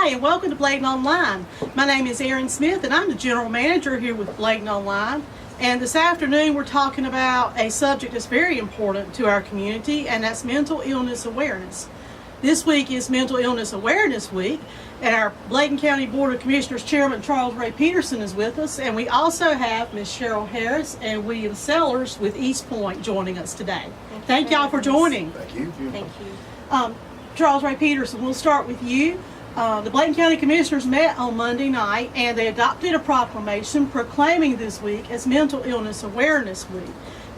Hi, and welcome to BladenOnline. My name is Erin Smith, and I'm the General Manager here with BladenOnline. And this afternoon, we're talking about a subject that's very important to our community, and that's mental illness awareness. This week is Mental Illness Awareness Week, and our Bladen County Board of Commissioners Chairman Charles Ray Peterson is with us, and we also have Ms. Cheryl Harris and William Sellers with East Point joining us today. Thank y'all for joining. Thank you. Thank you. Charles Ray Peterson, we'll start with you. The Bladen County Commissioners met on Monday night, and they adopted a proclamation proclaiming this week as Mental Illness Awareness Week.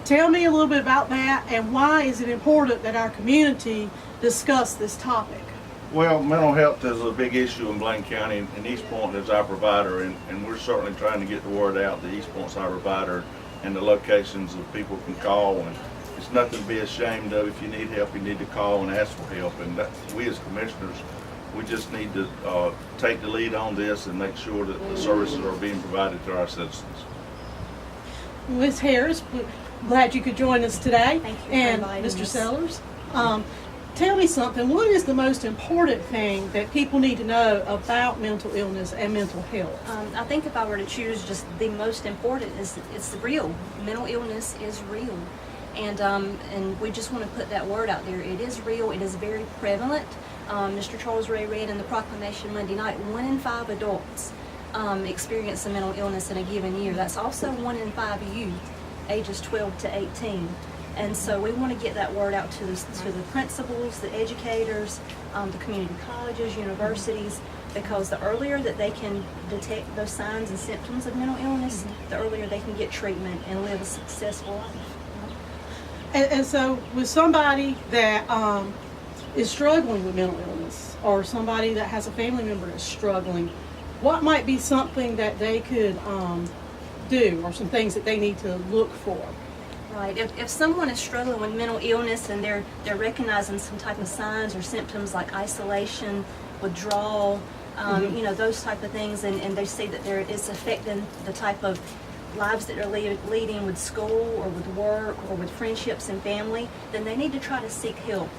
Tell me a little bit about that, and why is it important that our community discuss this topic? Well, mental health is a big issue in Bladen County, and East Point is our provider, and we're certainly trying to get the word out that East Point's our provider and the locations that people can call. And it's nothing to be ashamed of. If you need help, you need to call and ask for help. And we as commissioners, we just need to take the lead on this and make sure that the services are being provided to our citizens. Ms. Harris, we're glad you could join us today. Thank you for and inviting Mr. us. Sellers. Tell me something. What is the most important thing that people need to know about mental illness and mental health? I think if I were to choose just the most important is it's real. Mental illness is real. And we just want to put that word out there. It is real. It is very prevalent. Mr. Charles Ray read in the proclamation Monday night, 1 in 5 adults experience a mental illness in a given year. That's also 1 in 5 youth, ages 12 to 18. And so we want to get that word out to the principals, the educators, the community colleges, universities, because the earlier that they can detect those signs and symptoms of mental illness, the earlier they can get treatment and live a successful life. And so with somebody that is struggling with mental illness, or somebody that has a family member that's struggling, what might be something that they could do, or some things that they need to look for? Right. If someone is struggling with mental illness and they're recognizing some type of signs or symptoms like isolation, withdrawal, you know, those type of things, and they see that it's affecting the type of lives that they're leading with school or with work or with friendships and family, then they need to try to seek help.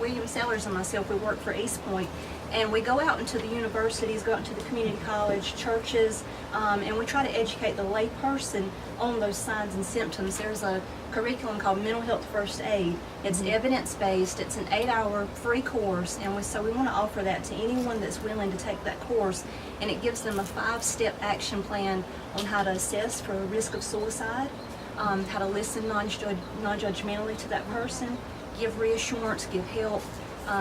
William Sellers and myself, we work for East Point, and we go out into the universities, go out into the community college, churches, and we try to educate the lay person on those signs and symptoms. There's a curriculum called Mental Health First Aid. It's evidence-based. It's an 8-hour free course, and so we want to offer that to anyone that's willing to take that course, and it gives them a 5-step action plan on how to assess for a risk of suicide, how to listen non-judgmentally to that person, give reassurance, give help,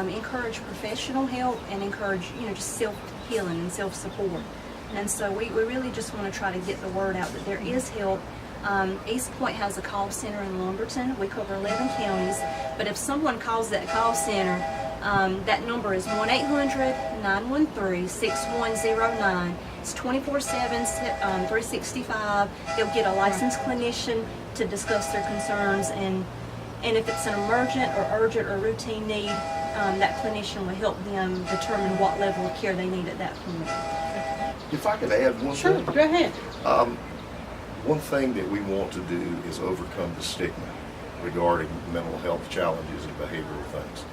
encourage professional help, and encourage, just self-healing and self-support. And so we really just want to try to get the word out that there is help. East Point has a call center in Lumberton. We cover 11 counties, but if someone calls that call center, that number is 1-800-913-6109. It's 24/7, 365. They'll get a licensed clinician to discuss their concerns, and if it's an emergent or urgent or routine need, that clinician will help them determine what level of care they need at that point. If I could add one Sure, thing. go ahead. One thing that we want to do is overcome the stigma regarding mental health challenges and behavioral things.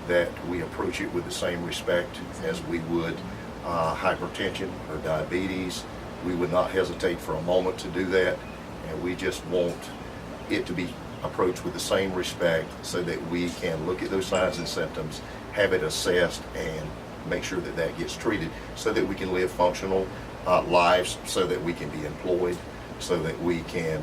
That we approach it with the same respect as we would hypertension or diabetes. We would not hesitate for a moment to do that, and we just want it to be approached with the same respect so that we can look at those signs and symptoms, have it assessed, and make sure that that gets treated so that we can live functional lives, so that we can be employed, so that we can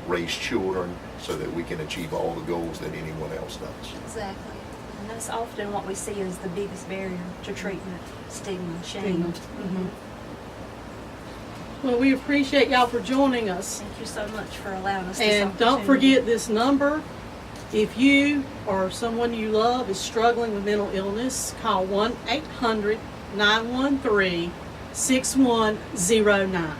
raise children, so that we can achieve all the goals that anyone else does. Exactly. And that's often what we see as the biggest barrier to treatment: stigma, shame. Well, we appreciate y'all for joining us. Thank you so much for allowing us this And don't opportunity. forget this number. If you or someone you love is struggling with mental illness, call 1-800-913-6109.